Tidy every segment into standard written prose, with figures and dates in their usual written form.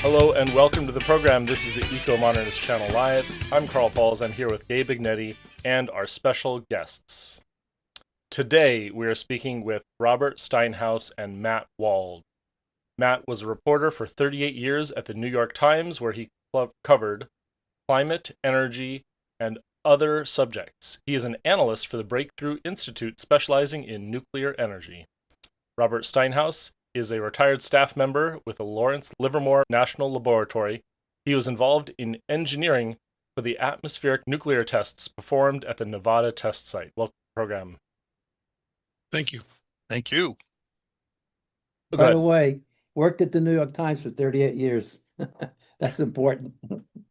Hello and welcome to the program. This is the Ecomodernist channel live. I'm Carl Pauls. I'm here with Gabe Ignetti and our special guests. Today we are speaking with Robert Steinhaus and Matt Wald. Matt was a reporter for 38 years at the New York Times, where he covered climate, energy, and other subjects. He is an analyst for the Breakthrough Institute specializing in nuclear energy. Robert Steinhaus is a retired staff member with the Lawrence Livermore National Laboratory. He was involved in engineering for the atmospheric nuclear tests performed at the Nevada test site. Welcome to the program. Thank you. Thank you. By the way, worked at the New York Times for 38 years. That's important.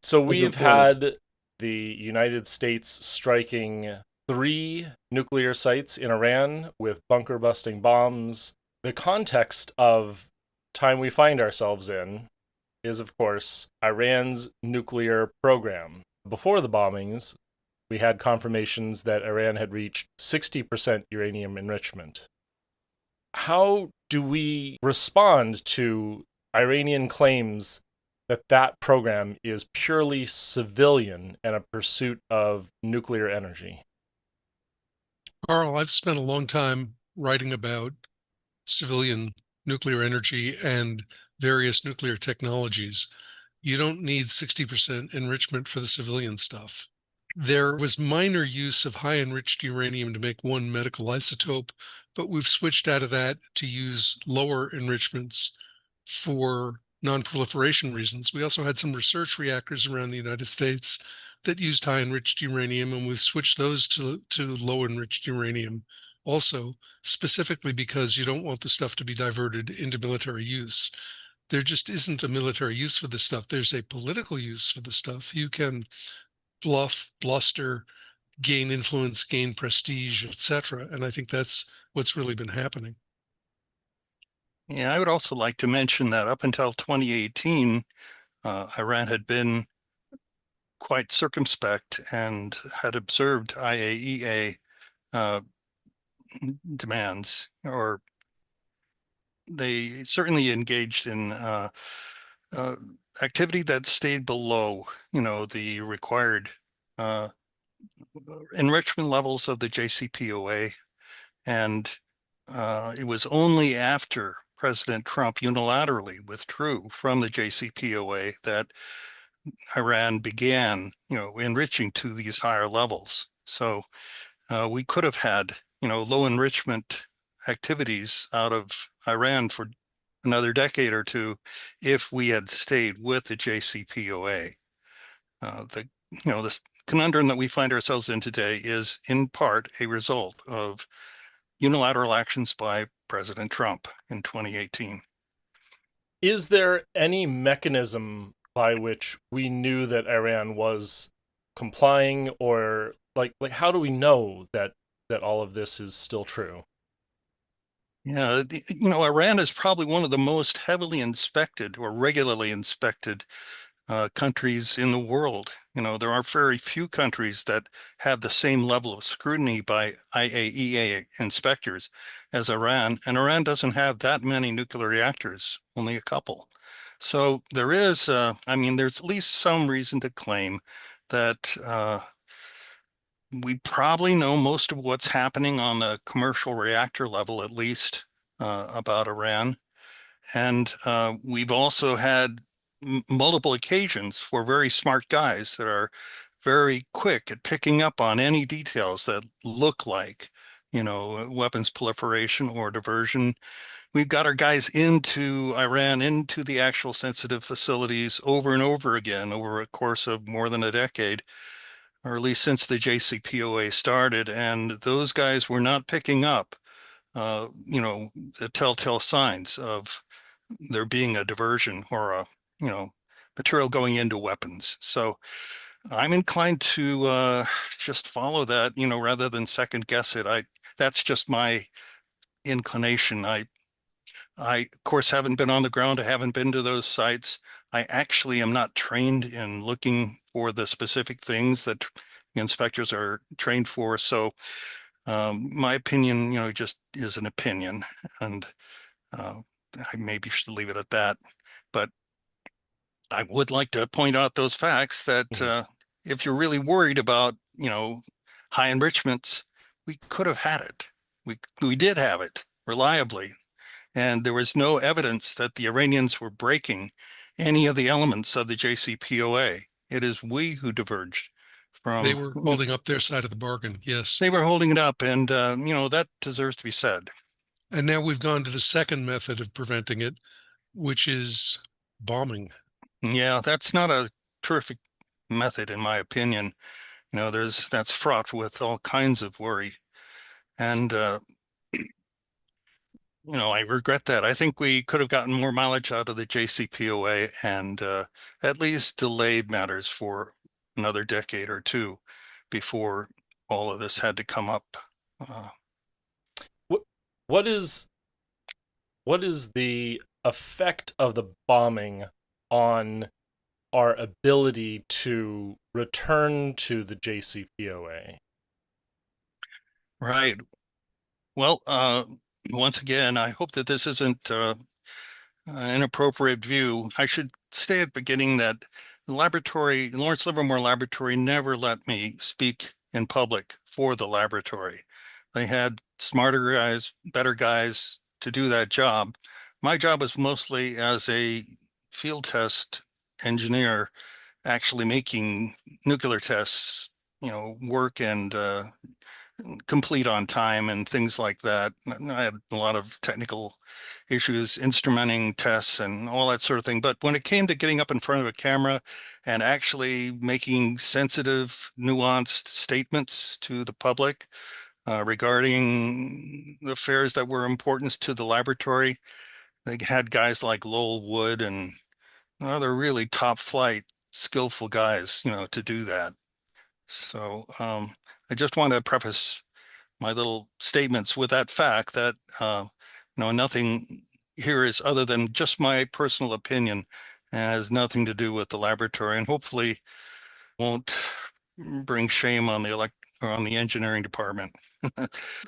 So we've had the United States striking 3 nuclear sites in Iran with bunker-busting bombs. The context of time we find ourselves in is, of course, Iran's nuclear program. Before the bombings, we had confirmations that Iran had reached 60% uranium enrichment. How do we respond to Iranian claims that that program is purely civilian and a pursuit of nuclear energy? Carl, I've spent a long time writing about civilian nuclear energy and various nuclear technologies. You don't need 60% enrichment for the civilian stuff. There was minor use of high enriched uranium to make one medical isotope, but we've switched out of that to use lower enrichments for non-proliferation reasons. We also had some research reactors around the United States that used high enriched uranium, and we've switched those to low enriched uranium also, specifically because you don't want the stuff to be diverted into military use. There just isn't a military use for this stuff. There's a political use for the stuff. You can bluff, bluster, gain influence, gain prestige, etc. And I think that's what's really been happening. Yeah, I would also like to mention that up until 2018, Iran had been quite circumspect and had observed IAEA demands, or they certainly engaged in activity that stayed below, the required enrichment levels of the JCPOA. And it was only after President Trump unilaterally withdrew from the JCPOA that Iran began, enriching to these higher levels. So we could have had, low enrichment activities out of Iran for another decade or two if we had stayed with the JCPOA. This conundrum that we find ourselves in today is in part a result of unilateral actions by President Trump in 2018. Is there any mechanism by which we knew that Iran was complying, or like how do we know that all of this is still true? Yeah, Iran is probably one of the most heavily inspected or regularly inspected countries in the world. There are very few countries that have the same level of scrutiny by IAEA inspectors as Iran, and Iran doesn't have that many nuclear reactors, only a couple. So there is, there's at least some reason to claim that we probably know most of what's happening on the commercial reactor level, at least about Iran. And we've also had multiple occasions for very smart guys that are very quick at picking up on any details that look like, weapons proliferation or diversion. We've got our guys into Iran, into the actual sensitive facilities over and over again over a course of more than a decade, or at least since the JCPOA started. And those guys were not picking up, the telltale signs of there being a diversion or a, material going into weapons. So I'm inclined to just follow that, rather than second guess it. That's just my inclination. I of course haven't been on the ground. I haven't been to those sites. I actually am not trained in looking for the specific things that inspectors are trained for. So my opinion, just is an opinion, and I maybe should leave it at that. But I would like to point out those facts that if you're really worried about, high enrichments, we could have had it. We did have it reliably, and there was no evidence that the Iranians were breaking any of the elements of the JCPOA. It is we who diverged They from. were holding up their side of the bargain. Yes. They were holding it up, and that deserves to be said. And now we've gone to the second method of preventing it, which is bombing. Yeah, that's not a terrific method, in my opinion. That's fraught with all kinds of worry. And, I regret that. I think we could have gotten more mileage out of the JCPOA and at least delayed matters for another decade or two before all of this had to come up. What is the effect of the bombing on our ability to return to the JCPOA? Right. Well, once again, I hope that this isn't an inappropriate view. I should say at the beginning that the Lawrence Livermore Laboratory, never let me speak in public for the laboratory. They had smarter guys, better guys to do that job. My job was mostly as a field test engineer, actually making nuclear tests, work and complete on time and things like that. I had a lot of technical issues, instrumenting tests and all that sort of thing. But when it came to getting up in front of a camera and actually making sensitive, nuanced statements to the public regarding the affairs that were important to the laboratory, they had guys like Lowell Wood and other really top flight, skillful guys, to do that. So I just want to preface my little statements with that fact that nothing here is other than just my personal opinion and has nothing to do with the laboratory, and hopefully won't bring shame on the engineering department.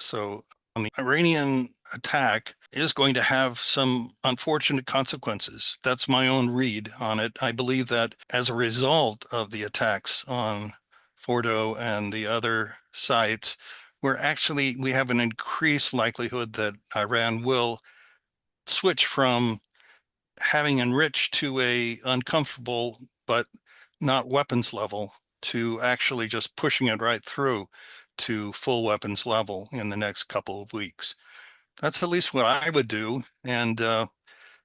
So the Iranian attack is going to have some unfortunate consequences. That's my own read on it. I believe that as a result of the attacks on Fordo and the other sites, we have an increased likelihood that Iran will switch from having enriched to a uncomfortable but not weapons level to actually just pushing it right through to full weapons level in the next couple of weeks. That's at least what I would do. And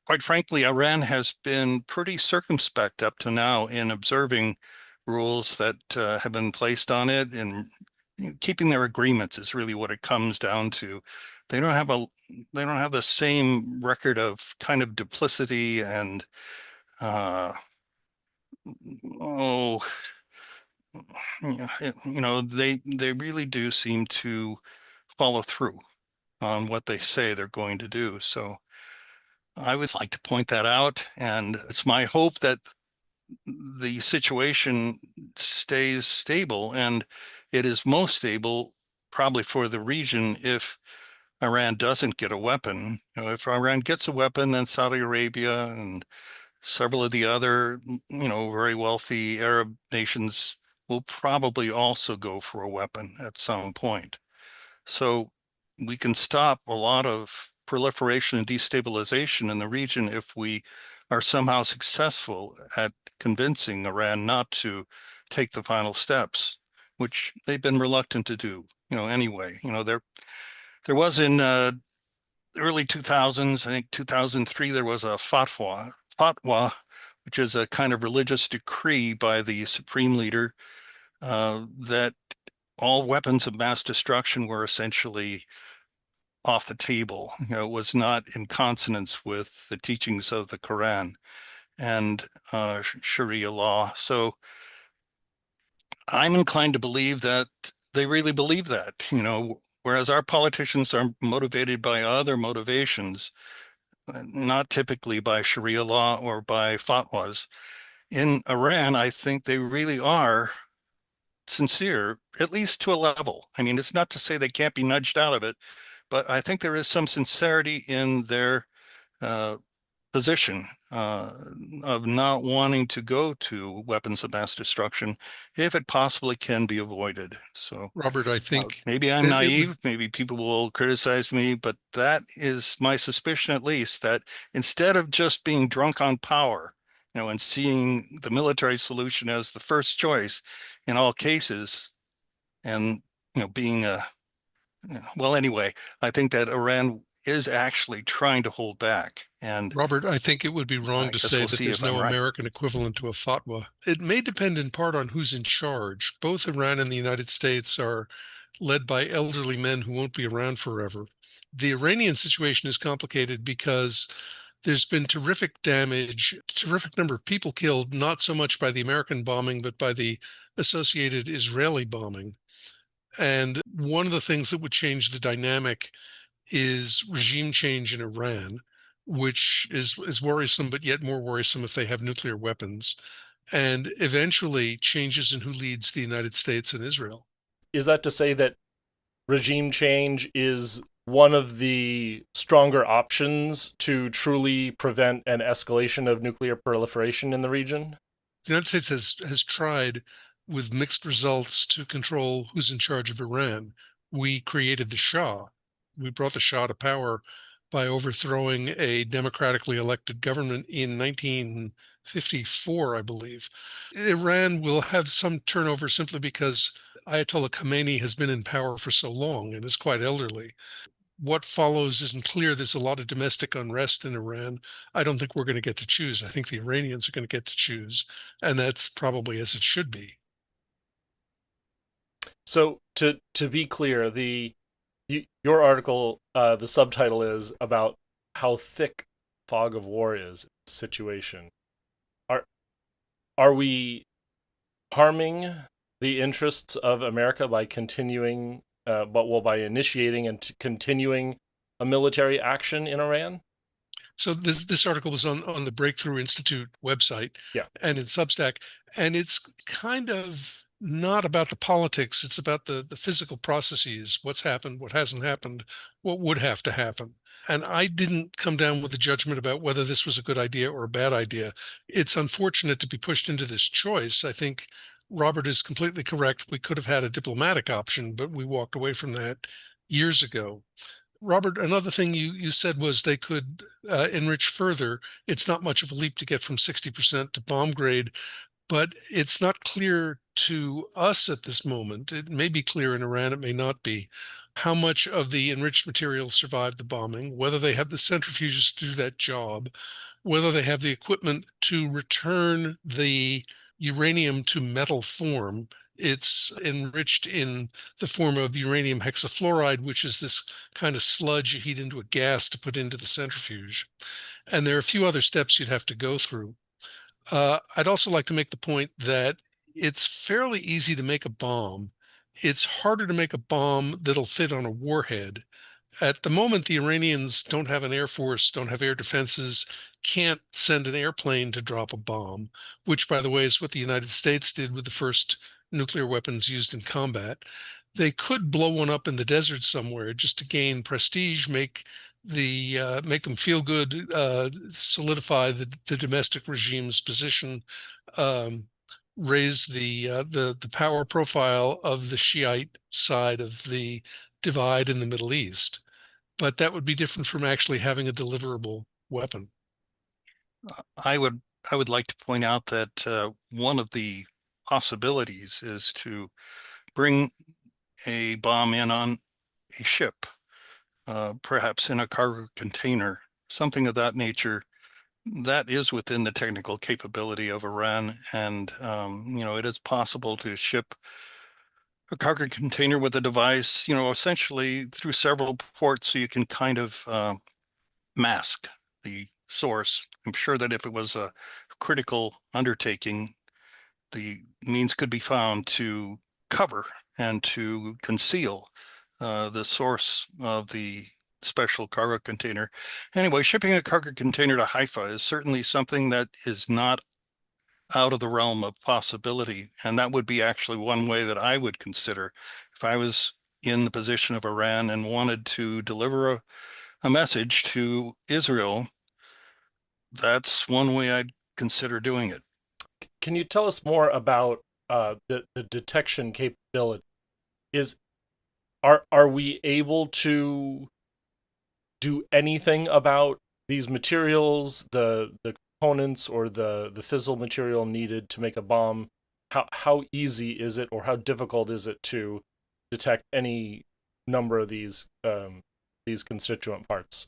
quite frankly, Iran has been pretty circumspect up to now in observing rules that have been placed on it, and keeping their agreements is really what it comes down to. They don't have the same record of kind of duplicity and they really do seem to follow through on what they say they're going to do. So I would like to point that out, and it's my hope that the situation stays stable, and it is most stable probably for the region if Iran doesn't get a weapon. If Iran gets a weapon, then Saudi Arabia and several of the other, very wealthy Arab nations will probably also go for a weapon at some point. So we can stop a lot of proliferation and destabilization in the region if we are somehow successful at convincing Iran not to take the final steps, which they've been reluctant to do, anyway. There was in early 2000s, I think 2003, there was a fatwa, which is a kind of religious decree by the supreme leader that all weapons of mass destruction were essentially off the table. It was not in consonance with the teachings of the Quran and Sharia law. So I'm inclined to believe that they really believe that, whereas our politicians are motivated by other motivations, not typically by Sharia law or by fatwas. In Iran, I think they really are sincere, at least to a level. I mean, it's not to say they can't be nudged out of it, but I think there is some sincerity in their position of not wanting to go to weapons of mass destruction if it possibly can be avoided. So, Robert, I think maybe I'm it naive, would, maybe people will criticize me, but that is my suspicion, at least, that instead of just being drunk on power, and seeing the military solution as the first choice in all cases, and being well, anyway, I think that Iran is actually trying to hold back, and Robert, I think it would be wrong I to guess say we'll that see there's if I'm no right. American equivalent to a fatwa. It may depend in part on who's in charge. Both Iran and the United States are led by elderly men who won't be around forever. The Iranian situation is complicated because there's been terrific damage, terrific number of people killed, not so much by the American bombing, but by the associated Israeli bombing. And one of the things that would change the dynamic is regime change in Iran, which is worrisome, but yet more worrisome if they have nuclear weapons, and eventually changes in who leads the United States and Israel. Is that to say that regime change is one of the stronger options to truly prevent an escalation of nuclear proliferation in the region? The United States has tried with mixed results to control who's in charge of Iran. We created the Shah. We brought the Shah to power by overthrowing a democratically elected government in 1954, I believe. Iran will have some turnover simply because Ayatollah Khamenei has been in power for so long and is quite elderly. What follows isn't clear. There's a lot of domestic unrest in Iran. I don't think we're going to get to choose. I think the Iranians are going to get to choose, and that's probably as it should be. So to be clear, your article, the subtitle is about how thick fog of war is in this situation. Are are we harming the interests of America by continuing, by initiating and continuing a military action in Iran? So this article was on the Breakthrough Institute website, Yeah. and in Substack, and it's kind of not about the politics. It's about the physical processes, what's happened, what hasn't happened, what would have to happen. And I didn't come down with a judgment about whether this was a good idea or a bad idea. It's unfortunate to be pushed into this choice. I think Robert is completely correct. We could have had a diplomatic option, but we walked away from that years ago. Robert, another thing you said was they could enrich further. It's not much of a leap to get from 60% to bomb grade, but it's not clear to us at this moment. It may be clear in Iran, it may not be, how much of the enriched material survived the bombing, whether they have the centrifuges to do that job, whether they have the equipment to return the uranium to metal form. It's enriched in the form of uranium hexafluoride, which is this kind of sludge you heat into a gas to put into the centrifuge. And there are a few other steps you'd have to go through. I'd also like to make the point that it's fairly easy to make a bomb. It's harder to make a bomb that'll fit on a warhead. At the moment, the Iranians don't have an air force, don't have air defenses, can't send an airplane to drop a bomb, which, by the way, is what the United States did with the first nuclear weapons used in combat. They could blow one up in the desert somewhere just to gain prestige, make them feel good, solidify the domestic regime's position, um, raise the power profile of the Shiite side of the divide in the Middle East. But that would be different from actually having a deliverable weapon. I would like to point out that one of the possibilities is to bring a bomb in on a ship, perhaps in a cargo container, something of that nature. That is within the technical capability of Iran, and it is possible to ship a cargo container with a device, essentially through several ports, so you can kind of mask the source. I'm sure that if it was a critical undertaking, the means could be found to cover and to conceal the source of the special cargo container. Anyway, shipping a cargo container to Haifa is certainly something that is not out of the realm of possibility. And that would be actually one way that I would consider if I was in the position of Iran and wanted to deliver a message to Israel. that's one way I'd consider doing it. Can you tell us more about the detection capability? Is are we able to do anything about these materials, the components or the fissile material needed to make a bomb? How easy is it, or how difficult is it to detect any number of these constituent parts?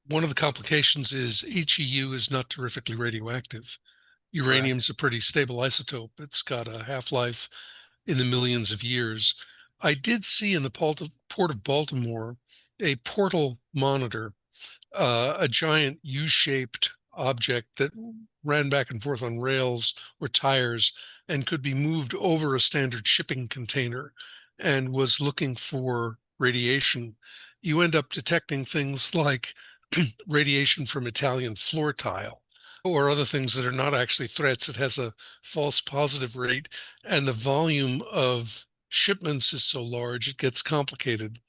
One of the complications is HEU is not terrifically radioactive. Correct. Uranium's a pretty stable isotope. It's got a half-life in the millions of years. I did see in the Port of Baltimore a portal monitor, a giant U-shaped object that ran back and forth on rails or tires and could be moved over a standard shipping container and was looking for radiation. You end up detecting things like radiation from Italian floor tile or other things that are not actually threats. It has a false positive rate, and the volume of shipments is so large it gets complicated.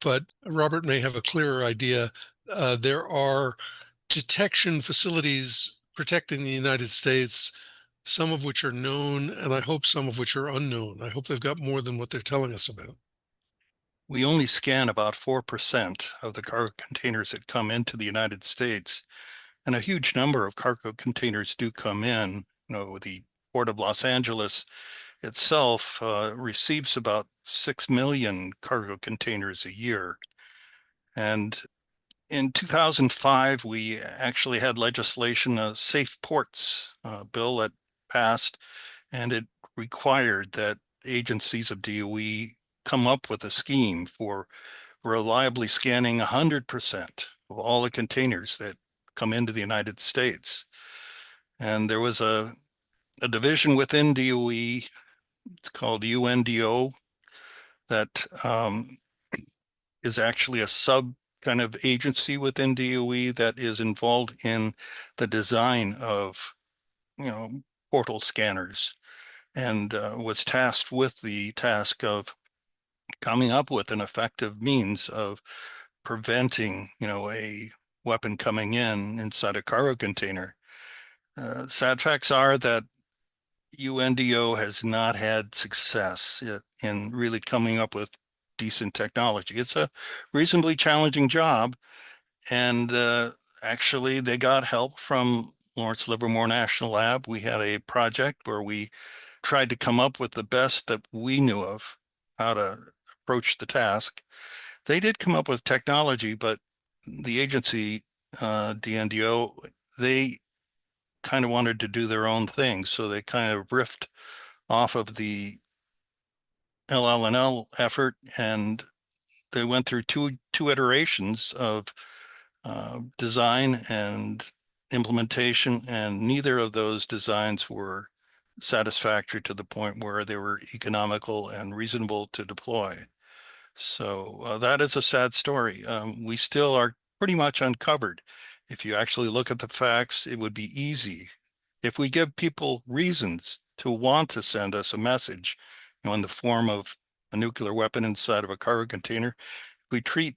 But Robert may have a clearer idea. There are detection facilities protecting the United States, some of which are known, and I hope some of which are unknown. I hope they've got more than what they're telling us about. We only scan about 4% of the cargo containers that come into the United States, and a huge number of cargo containers do come in. The Port of Los Angeles itself receives about 6 million cargo containers a year. And in 2005, we actually had legislation, a Safe Ports bill that passed, and it required that agencies of DOE come up with a scheme for reliably scanning 100% of all the containers that come into the United States. And there was a division within DOE, it's called UNDO, that is actually a sub kind of agency within DOE that is involved in the design of, portal scanners, and was tasked with the task of coming up with an effective means of preventing, a weapon coming in inside a cargo container. Sad facts are that UNDO has not had success in really coming up with decent technology. It's a reasonably challenging job, and actually they got help from Lawrence Livermore National Lab. We had a project where we tried to come up with the best that we knew of how to approach the task. They did come up with technology, but the agency, DNDO, they kind of wanted to do their own thing. So they kind of riffed off of the LLNL effort, and they went through two iterations of design and implementation, and neither of those designs were satisfactory to the point where they were economical and reasonable to deploy. So that is a sad story. We still are pretty much uncovered. If you actually look at the facts, it would be easy. If we give people reasons to want to send us a message, in the form of a nuclear weapon inside of a cargo container, we treat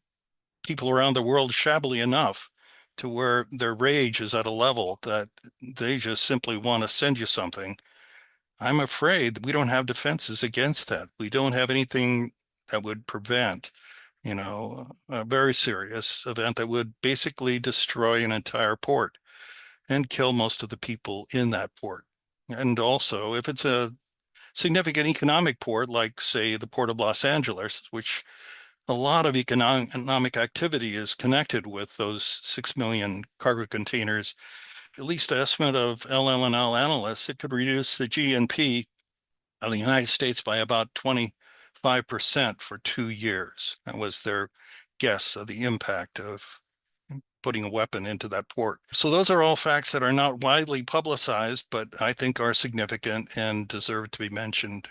people around the world shabbily enough to where their rage is at a level that they just simply want to send you something. I'm afraid we don't have defenses against that. We don't have anything that would prevent, a very serious event that would basically destroy an entire port and kill most of the people in that port. And also, if it's a significant economic port, like, say, the Port of Los Angeles, which a lot of economic activity is connected with those 6 million cargo containers, at least an estimate of LLNL analysts, it could reduce the GNP of the United States by about 25% for 2 years. That was their guess of the impact of putting a weapon into that port. So those are all facts that are not widely publicized, but I think are significant and deserve to be mentioned.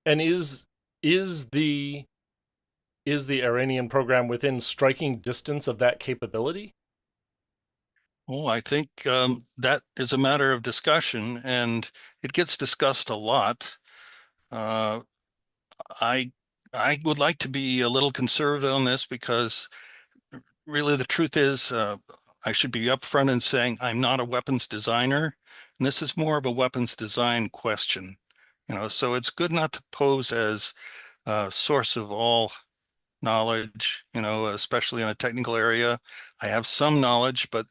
And is the Iranian program within striking distance of that capability? Well, I think that is a matter of discussion, and it gets discussed a lot. Uh, I I would like to be a little conservative on this because really the truth is I should be upfront in saying I'm not a weapons designer, and this is more of a weapons design question. So it's good not to pose as a source of all knowledge, especially in a technical area. I have some knowledge, but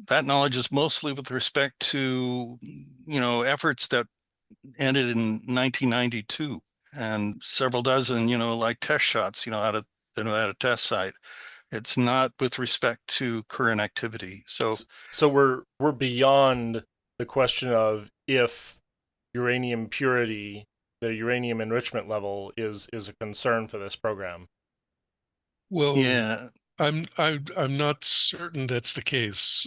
that knowledge is mostly with respect to, efforts that ended in 1992 and several dozen, like test shots, out of at a test site. It's not with respect to current activity. So we're beyond the question of if uranium purity, the uranium enrichment level is a concern for this program. Well, yeah, I'm not certain that's the case.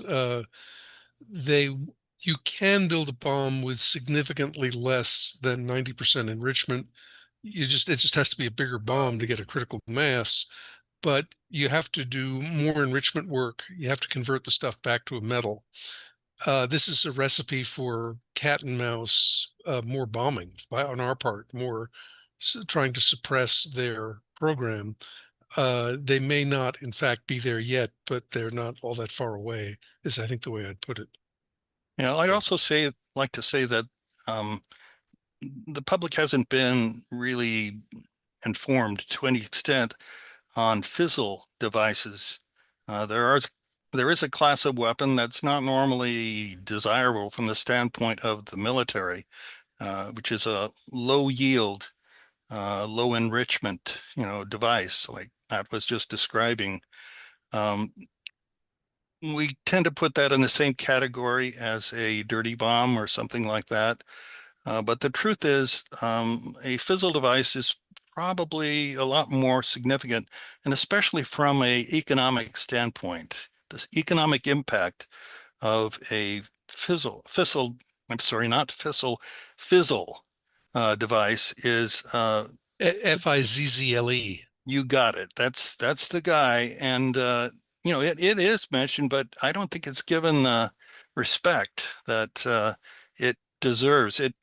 You can build a bomb with significantly less than 90% enrichment. It just has to be a bigger bomb to get a critical mass, but you have to do more enrichment work. You have to convert the stuff back to a metal. This is a recipe for cat and mouse, more bombing on our part, more trying to suppress their program. They may not, in fact, be there yet, but they're not all that far away, is I think the way I'd put it. I'd also like to say that the public hasn't been really informed to any extent on fissile devices. There is a class of weapon that's not normally desirable from the standpoint of the military, which is a low yield, low enrichment, device like Matt was just describing. We tend to put that in the same category as a dirty bomb or something like that. But the truth is, a fissile device is probably a lot more significant, and especially from a economic standpoint. This economic impact of a fizzle device is Fizzle. you got it. That's the guy. And it is mentioned, but I don't think it's given the respect that it deserves. It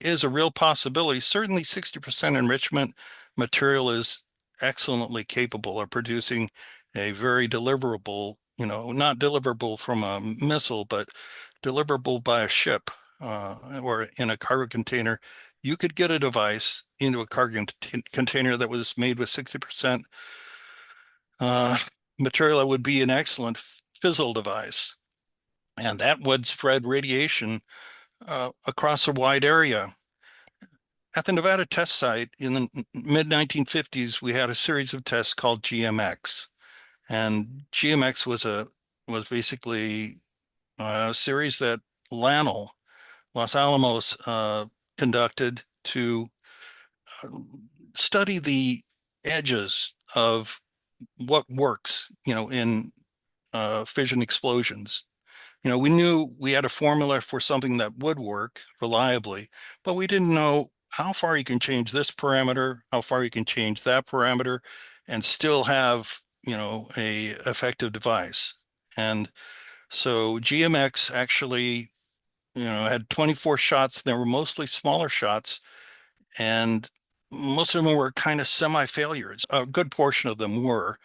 is a real possibility. Certainly 60% enrichment material is excellently capable of producing a very deliverable, not deliverable from a missile, but deliverable by a ship or in a cargo container. You could get a device into a cargo container that was made with 60% material that would be an excellent fizzle device. And that would spread radiation across a wide area. At the Nevada test site in the mid-1950s, we had a series of tests called GMX. And GMX was basically a series that Los Alamos conducted to study the edges of what works, in fission explosions. We knew we had a formula for something that would work reliably, but we didn't know how far you can change this parameter, how far you can change that parameter, and still have, a effective device. And so GMX actually, had 24 shots. They were mostly smaller shots, and most of them were kind of semi-failures. A good portion of them were.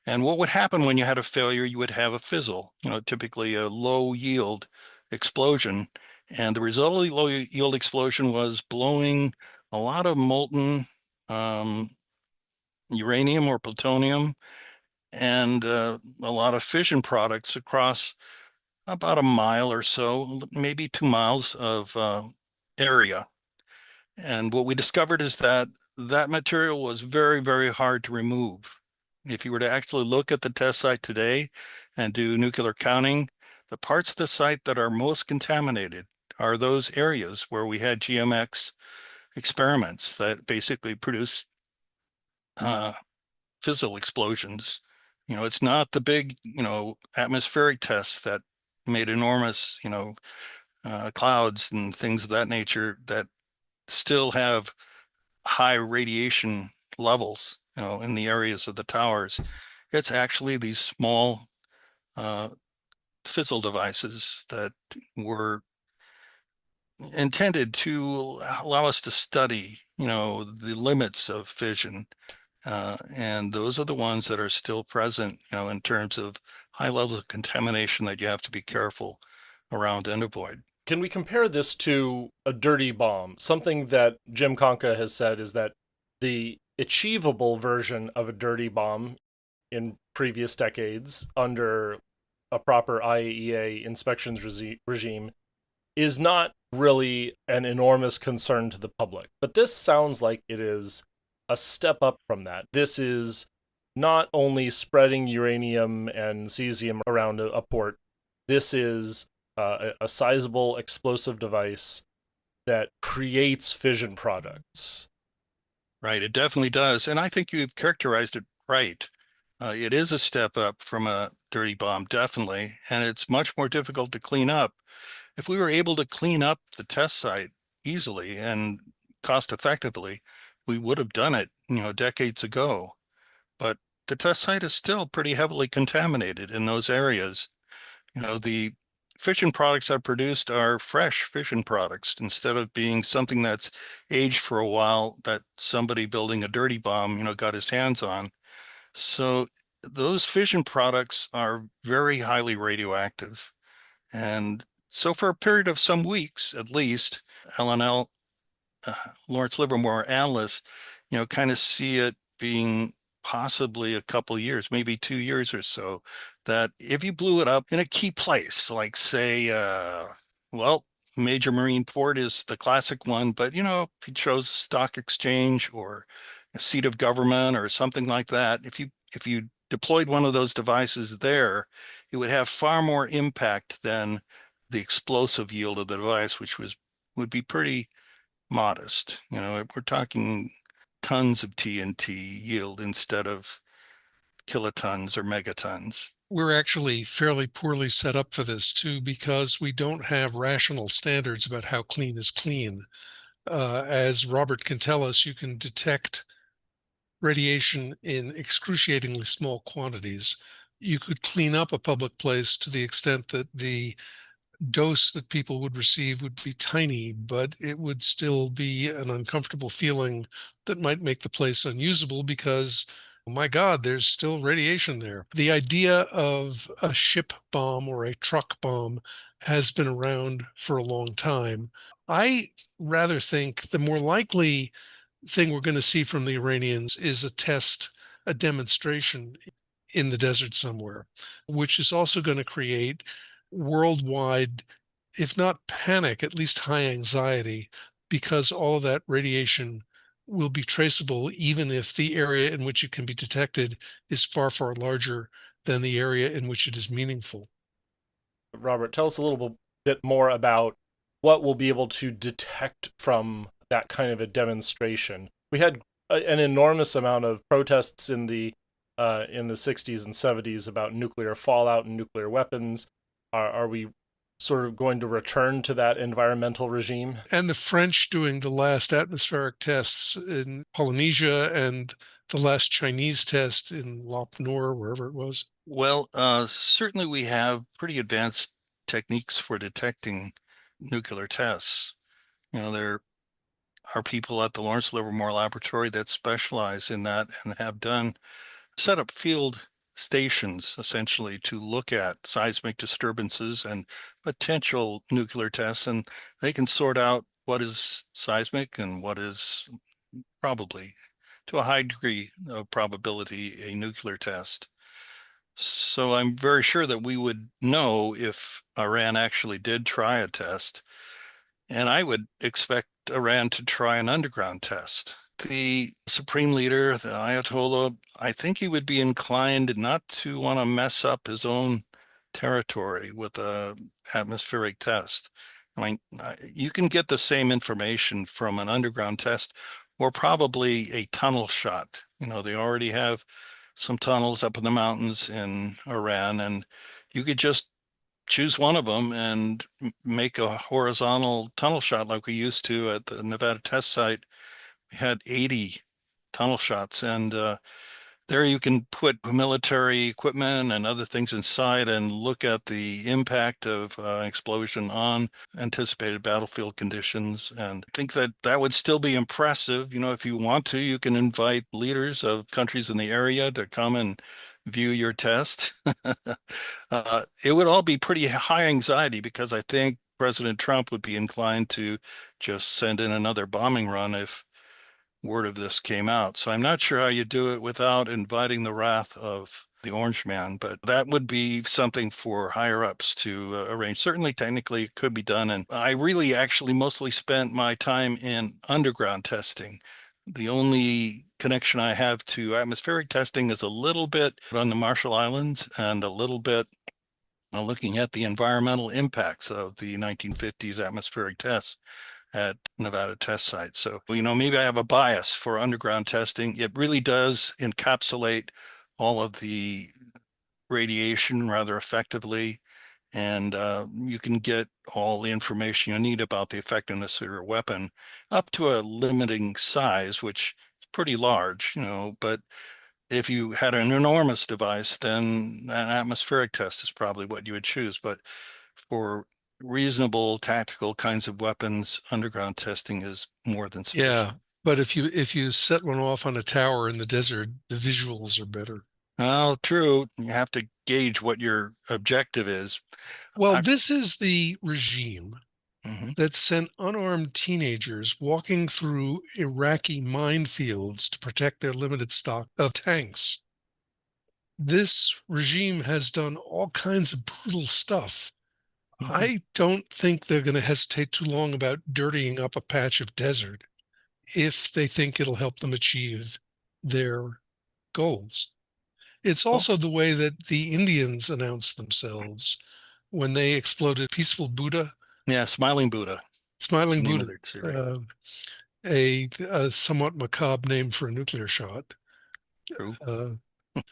And what would happen when you had a failure? You would have a fizzle, typically a low yield explosion. And the result of the low yield explosion was blowing a lot of molten uranium or plutonium and a lot of fission products across about a mile or so, maybe 2 miles of area. And what we discovered is that material was very, very hard to remove. If you were to actually look at the test site today and do nuclear counting, the parts of the site that are most contaminated are those areas where we had GMX experiments that basically produce fizzle explosions. It's not the big, atmospheric tests that made enormous, clouds and things of that nature that still have high radiation levels, in the areas of the towers. It's actually these small fizzle devices that were intended to allow us to study, the limits of fission. And those are the ones that are still present, in terms of high levels of contamination that you have to be careful around and avoid. Can we compare this to a dirty bomb? Something that Jim Conca has said is that the achievable version of a dirty bomb in previous decades under a proper IAEA inspections regime is not really an enormous concern to the public. But this sounds like it is a step up from that. This is not only spreading uranium and cesium around a port, this is a sizable explosive device that creates fission products. Right, it definitely does. And I think you've characterized it right. It is a step up from a dirty bomb, definitely, and it's much more difficult to clean up. If we were able to clean up the test site easily and cost effectively, we would have done it, decades ago. But the test site is still pretty heavily contaminated in those areas. The fission products that are produced are fresh fission products instead of being something that's aged for a while that somebody building a dirty bomb, got his hands on. So those fission products are very highly radioactive. And so for a period of some weeks, at least, LNL, Lawrence Livermore analysts, kind of see it being possibly a couple years, maybe 2 years or so, that if you blew it up in a key place, like say, well, major marine port is the classic one, but if you chose a stock exchange or a seat of government or something like that, if you deployed one of those devices there, it would have far more impact than the explosive yield of the device, which would be pretty modest. We're talking tons of TNT yield instead of kilotons or megatons. We're actually fairly poorly set up for this too, because we don't have rational standards about how clean is clean. As Robert can tell us, you can detect radiation in excruciatingly small quantities. You could clean up a public place to the extent that the dose that people would receive would be tiny, but it would still be an uncomfortable feeling that might make the place unusable because, oh my God, there's still radiation there. The idea of a ship bomb or a truck bomb has been around for a long time. I rather think the more likely thing we're going to see from the Iranians is a test, a demonstration in the desert somewhere, which is also going to create worldwide, if not panic, at least high anxiety, because all of that radiation will be traceable, even if the area in which it can be detected is far, far larger than the area in which it is meaningful. Robert, tell us a little bit more about what we'll be able to detect from that kind of a demonstration. We had an enormous amount of protests in the 60s and 70s about nuclear fallout and nuclear weapons. Are we sort of going to return to that environmental regime? And the French doing the last atmospheric tests in Polynesia and the last Chinese test in Lop Nor, wherever it was. Well, certainly we have pretty advanced techniques for detecting nuclear tests. There are people at the Lawrence Livermore Laboratory that specialize in that and have set up field stations essentially to look at seismic disturbances and potential nuclear tests, and they can sort out what is seismic and what is probably, to a high degree of probability, a nuclear test. So I'm very sure that we would know if Iran actually did try a test, and I would expect Iran to try an underground test. The supreme leader, the Ayatollah, I think he would be inclined not to want to mess up his own territory with a atmospheric test. I mean, you can get the same information from an underground test or probably a tunnel shot. They already have some tunnels up in the mountains in Iran, and you could just choose one of them and make a horizontal tunnel shot like we used to at the Nevada test site. We had 80 tunnel shots, and There you can put military equipment and other things inside and look at the impact of explosion on anticipated battlefield conditions. And I think that that would still be impressive. You know, if you want to, you can invite leaders of countries in the area to come and view your test. It would all be pretty high anxiety because I think President Trump would be inclined to just send in another bombing run if word of this came out. So I'm not sure how you do it without inviting the wrath of the Orange Man, but that would be something for higher ups to arrange. Certainly, technically, it could be done. And I really actually mostly spent my time in underground testing. The only connection I have to atmospheric testing is a little bit on the Marshall Islands and a little bit looking at the environmental impacts of the 1950s atmospheric tests at Nevada test site. So, you know, maybe I have a bias for underground testing. It really does encapsulate all of the radiation rather effectively. And you can get all the information you need about the effectiveness of your weapon up to a limiting size, which is pretty large, you know, but if you had an enormous device, then an atmospheric test is probably what you would choose. But for reasonable tactical kinds of weapons, underground testing is more than Yeah, sufficient. but if you set one off on a tower in the desert, the visuals are better. Well, true. You have to gauge what your objective is. Well, I, this is the regime Mhm. that sent unarmed teenagers walking through Iraqi minefields to protect their limited stock of tanks. This regime has done all kinds of brutal stuff. I don't think they're going to hesitate too long about dirtying up a patch of desert if they think it'll help them achieve their goals. It's Well, also the way that the Indians announced themselves when they exploded Peaceful Buddha, yeah, Smiling Buddha. It's the Smiling name of Buddha, their series. uh, a somewhat macabre name for a nuclear shot. True. Uh,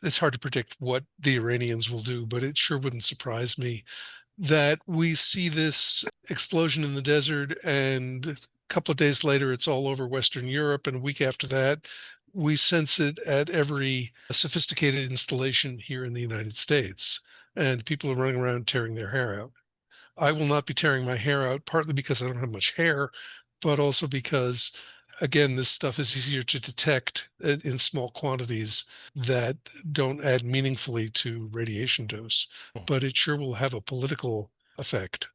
it's hard to predict what the Iranians will do, but it sure wouldn't surprise me that we see this explosion in the desert and a couple of days later it's all over Western Europe, and a week after that we sense it at every sophisticated installation here in the United States, and people are running around tearing their hair out. I will not be tearing my hair out, partly because I don't have much hair, but also because, again, this stuff is easier to detect in small quantities that don't add meaningfully to radiation dose, but it sure will have a political effect.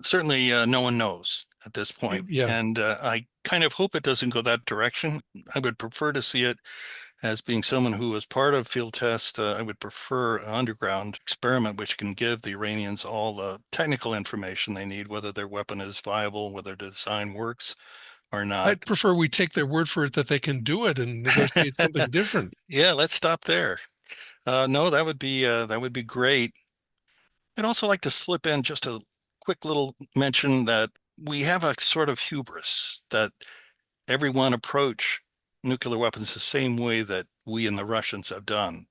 Certainly, no one knows at this point. Yeah, And I kind of hope it doesn't go that direction. I would prefer to see it as being someone who was part of field test. I would prefer an underground experiment which can give the Iranians all the technical information they need, whether their weapon is viable, whether the design works or not. I'd prefer we take their word for it that they can do it and negotiate something different. Yeah, let's stop there. No, that would be great. I'd also like to slip in just a quick little mention that we have a sort of hubris that everyone approach nuclear weapons the same way that we and the Russians have done,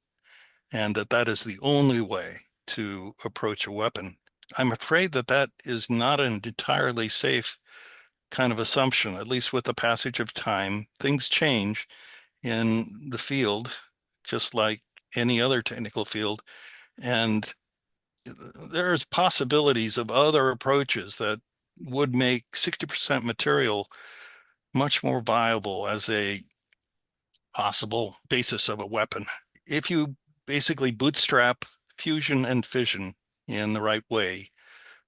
and that that is the only way to approach a weapon. I'm afraid that that is not an entirely safe kind of assumption, at least with the passage of time. Things change in the field, just like any other technical field. And there's possibilities of other approaches that would make 60% material much more viable as a possible basis of a weapon. If you basically bootstrap fusion and fission in the right way,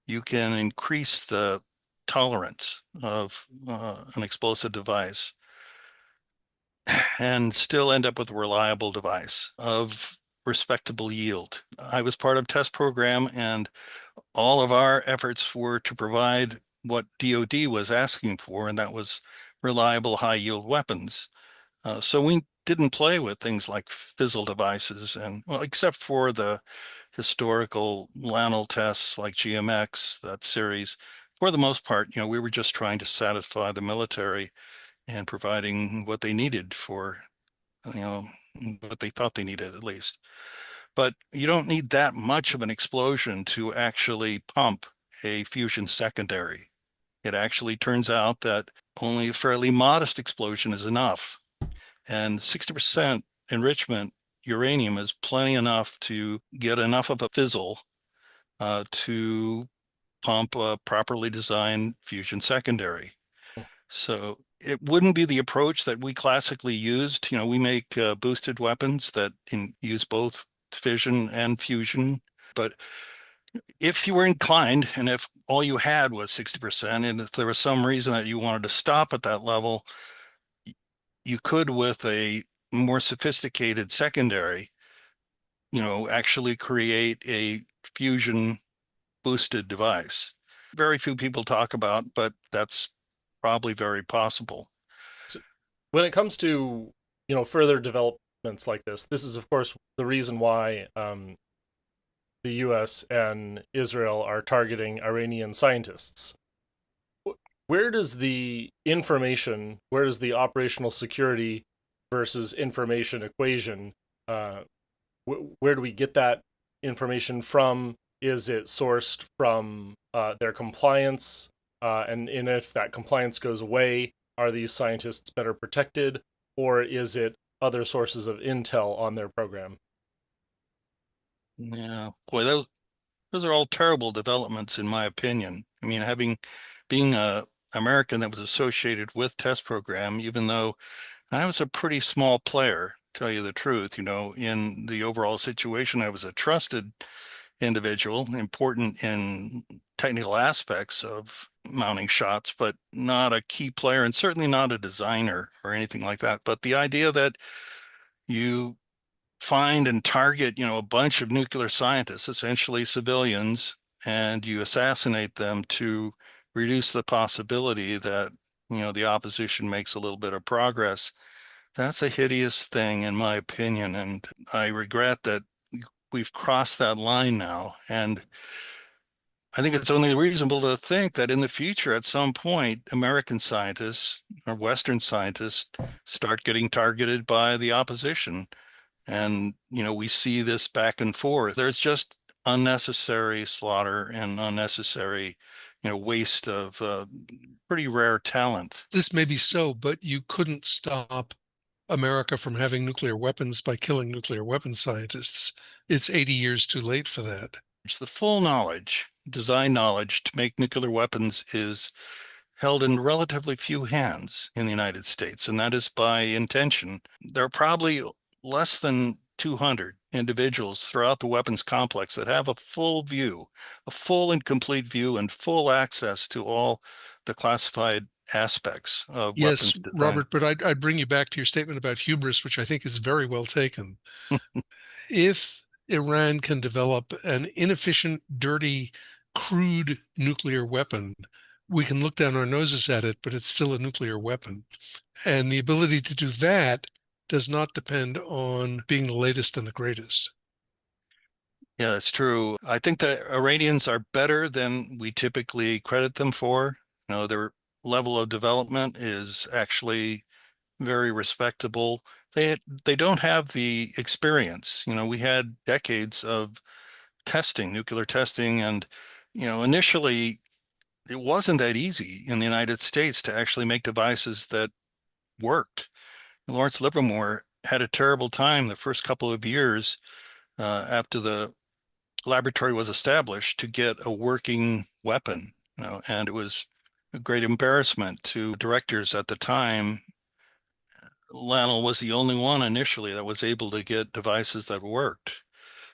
you can increase the tolerance of an explosive device and still end up with a reliable device of respectable yield. I was part of test program, and all of our efforts were to provide what DoD was asking for, and that was reliable high yield weapons. So we didn't play with things like fizzle devices, and well, except for the historical Lanel tests like GMX, that series. For the most part, you know, we were just trying to satisfy the military and providing what they needed for, you know, what they thought they needed at least. But you don't need that much of an explosion to actually pump a fusion secondary. It actually turns out that only a fairly modest explosion is enough. And 60% enrichment uranium is plenty enough to get enough of a fizzle to pump a properly designed fusion secondary. So it wouldn't be the approach that we classically used. We make boosted weapons that use both fission and fusion. But if you were inclined, and if all you had was 60%, and if there was some reason that you wanted to stop at that level, you could, with a more sophisticated secondary, actually create a fusion boosted device. Very few people talk about, but that's probably very possible. So when it comes to, further developments like this is of course the reason why the US and Israel are targeting Iranian scientists. Where does the operational security versus information equation, where do we get that information from? Is it sourced from their compliance? And if that compliance goes away, are these scientists better protected? Or is it other sources of intel on their program? Yeah, boy, those are all terrible developments, in my opinion. I mean, being a American that was associated with test program, even though I was a pretty small player, to tell you the truth, in the overall situation, I was a trusted individual, important in technical aspects of mounting shots, but not a key player and certainly not a designer or anything like that. But the idea that you find and target, a bunch of nuclear scientists, essentially civilians, and you assassinate them to reduce the possibility that, the opposition makes a little bit of progress. That's a hideous thing, in my opinion. And I regret that we've crossed that line now. And I think it's only reasonable to think that in the future, at some point, American scientists or Western scientists start getting targeted by the opposition. And, we see this back and forth. There's just unnecessary slaughter and unnecessary, waste of pretty rare talent. This may be so, but you couldn't stop America from having nuclear weapons by killing nuclear weapons scientists. It's 80 years too late for that. It's the full knowledge, design knowledge to make nuclear weapons is held in relatively few hands in the United States, and that is by intention. There are probably less than 200 individuals throughout the weapons complex that have a full and complete view and full access to all the classified aspects of weapons Yes, design. Robert, but I'd bring you back to your statement about hubris, which I think is very well taken. If Iran can develop an inefficient, dirty, crude nuclear weapon, we can look down our noses at it, but it's still a nuclear weapon. And the ability to do that does not depend on being the latest and the greatest. Yeah, that's true. I think the Iranians are better than we typically credit them for. Their level of development is actually very respectable. They don't have the experience. We had decades of testing, nuclear testing, and initially it wasn't that easy in the United States to actually make devices that worked. Lawrence Livermore had a terrible time the first couple of years after the laboratory was established to get a working weapon, and it was a great embarrassment to directors at the time. Lionel was the only one initially that was able to get devices that worked.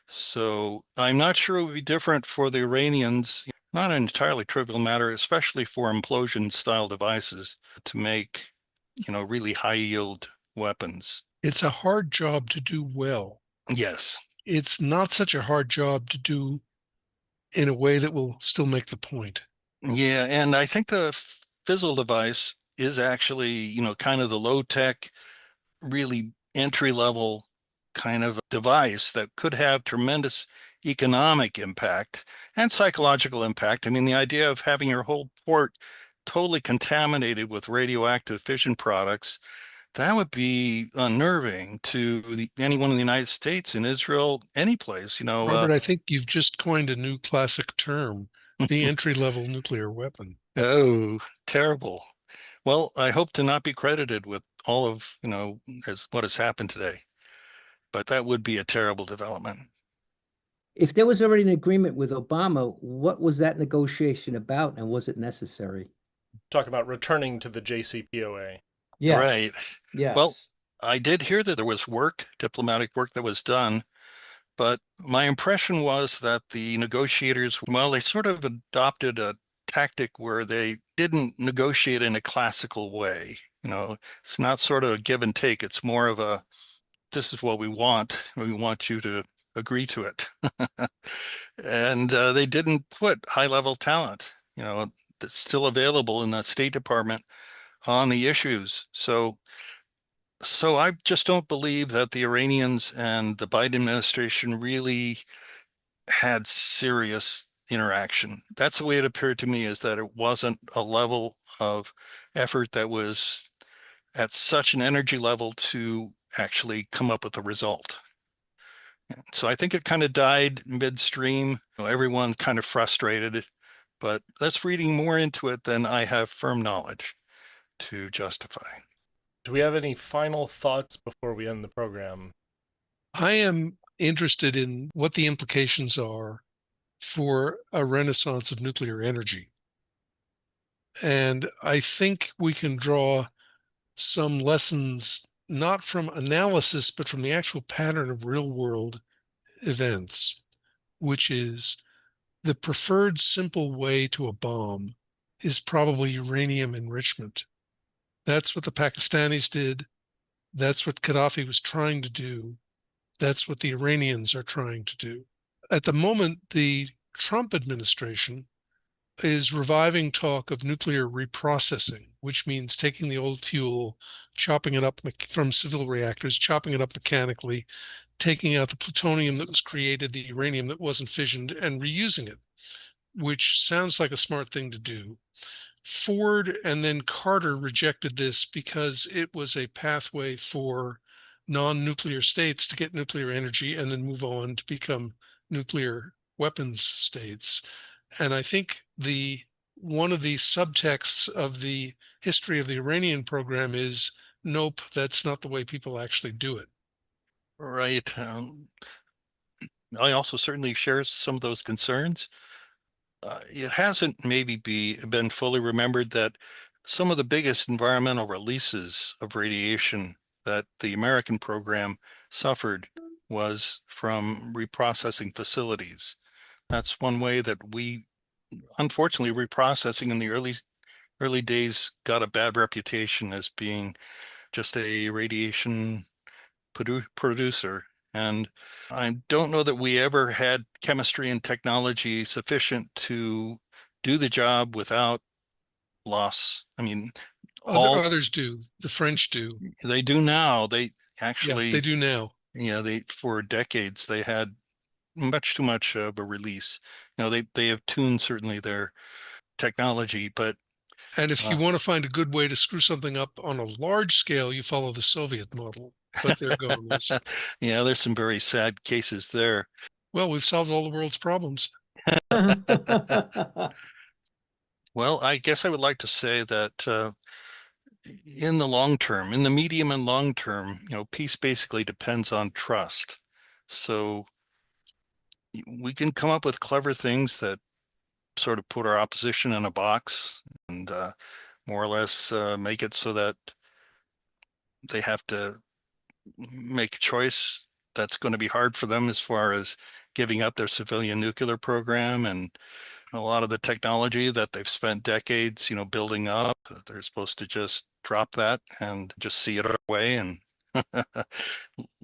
So I'm not sure it would be different for the Iranians. Not an entirely trivial matter, especially for implosion style devices to make, really high yield weapons. It's a hard job to do well. Yes. It's not such a hard job to do in a way that will still make the point. Yeah, and I think the fizzle device is actually, kind of the low tech, really entry level kind of device that could have tremendous economic impact and psychological impact. I mean, the idea of having your whole port totally contaminated with radioactive fission products, that would be unnerving to anyone in the United States, in Israel, any place, Robert, I think you've just coined a new classic term, the entry-level nuclear weapon. Oh, terrible. Well, I hope to not be credited with all of, as what has happened today. but that would be a terrible development. If there was already an agreement with Obama, what was that negotiation about, and was it necessary? Talk about returning to the JCPOA. Yes. Right. Yes. Well, I did hear that there was diplomatic work that was done, but my impression was that the negotiators, well, they sort of adopted a tactic where they didn't negotiate in a classical way. It's not sort of a give and take. It's more of a, this is what we want. We want you to agree to it. And they didn't put high-level talent, that's still available in the State Department on the issues. So I just don't believe that the Iranians and the Biden administration really had serious interaction. That's the way it appeared to me, is that it wasn't a level of effort that was at such an energy level to actually come up with a result. So I think it kind of died midstream. Everyone's kind of frustrated, but that's reading more into it than I have firm knowledge to justify. Do we have any final thoughts before we end the program? I am interested in what the implications are for a renaissance of nuclear energy. And I think we can draw some lessons, not from analysis, but from the actual pattern of real world events, which is the preferred simple way to a bomb is probably uranium enrichment. That's what the Pakistanis did. That's what Gaddafi was trying to do. That's what the Iranians are trying to do. At the moment, the Trump administration is reviving talk of nuclear reprocessing, which means taking the old fuel, chopping it up from civil reactors, chopping it up mechanically, taking out the plutonium that was created, the uranium that wasn't fissioned, and reusing it, which sounds like a smart thing to do. Ford and then Carter rejected this because it was a pathway for non-nuclear states to get nuclear energy and then move on to become nuclear weapons states. And I think one of the subtexts of the history of the Iranian program is, nope, that's not the way people actually do it. Right. I also certainly share some of those concerns. It hasn't maybe been fully remembered that some of the biggest environmental releases of radiation that the American program suffered was from reprocessing facilities. That's one way that we, unfortunately, reprocessing in the early days got a bad reputation as being just a radiation producer. And I don't know that we ever had chemistry and technology sufficient to do the job without loss. I mean, others do. The French do. They do now. They actually, they do now. For decades they had much too much of a release. They have tuned certainly their technology, but and if you want to find a good way to screw something up on a large scale, you follow the Soviet model. But they're gone also. Yeah, there's some very sad cases there. Well, we've solved all the world's problems. Well, I guess I would like to say that in the long term, in the medium and long term, peace basically depends on trust. So we can come up with clever things that sort of put our opposition in a box and more or less make it so that they have to make a choice that's going to be hard for them as far as giving up their civilian nuclear program and a lot of the technology that they've spent decades, building up. They're supposed to just drop that and just see it our way and,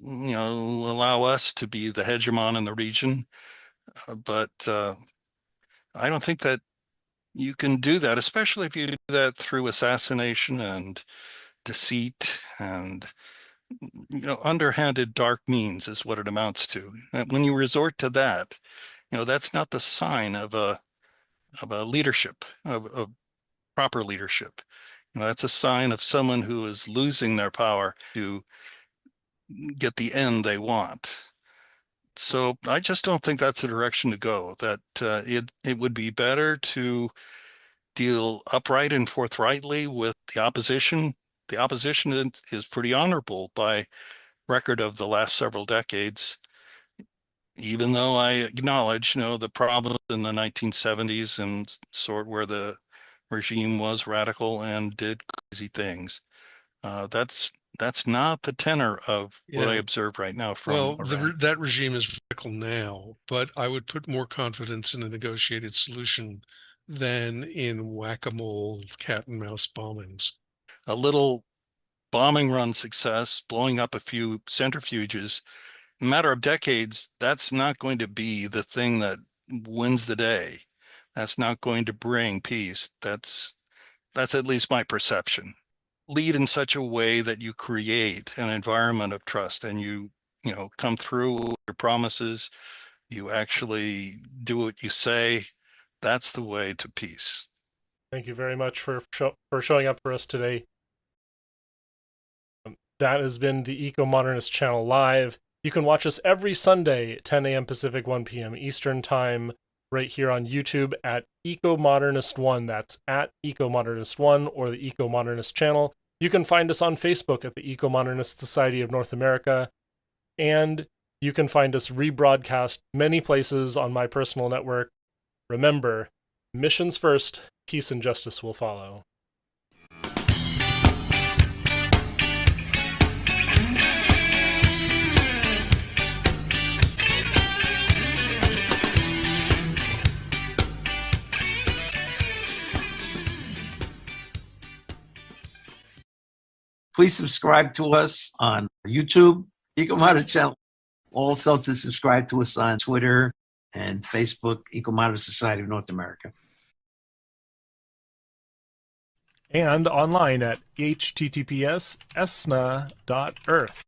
allow us to be the hegemon in the region. But I don't think that you can do that, especially if you do that through assassination and deceit and underhanded dark means is what it amounts to. And when you resort to that, that's not the sign of a leadership, of proper leadership. That's a sign of someone who is losing their power to get the end they want. So I just don't think that's the direction to go. That it would be better to deal upright and forthrightly with the opposition. The opposition is pretty honorable by record of the last several decades, even though I acknowledge, the problems in the 1970s and sort where the regime was radical and did crazy things. That's not the tenor of what I observe right now from Iran. That regime is radical now, but I would put more confidence in a negotiated solution than in whack-a-mole cat and mouse bombings. A little bombing run success, blowing up a few centrifuges, in a matter of decades, that's not going to be the thing that wins the day. That's not going to bring peace. That's at least my perception. Lead in such a way that you create an environment of trust and you come through with your promises. You actually do what you say. That's the way to peace. Thank you very much for showing up for us today. That has been the Ecomodernist channel live. You can watch us every Sunday, 10 a.m. Pacific, 1 p.m. Eastern Time, right here on YouTube at Ecomodernist1. That's at Ecomodernist1 or the Ecomodernist channel. You can find us on Facebook at the Ecomodernist Society of North America. And you can find us rebroadcast many places on my personal network. Remember, missions first, peace and justice will follow. Please subscribe to us on YouTube, Ecomodernist channel. Also to subscribe to us on Twitter and Facebook, Ecomodernist Society of North America. And online at https://esna.earth.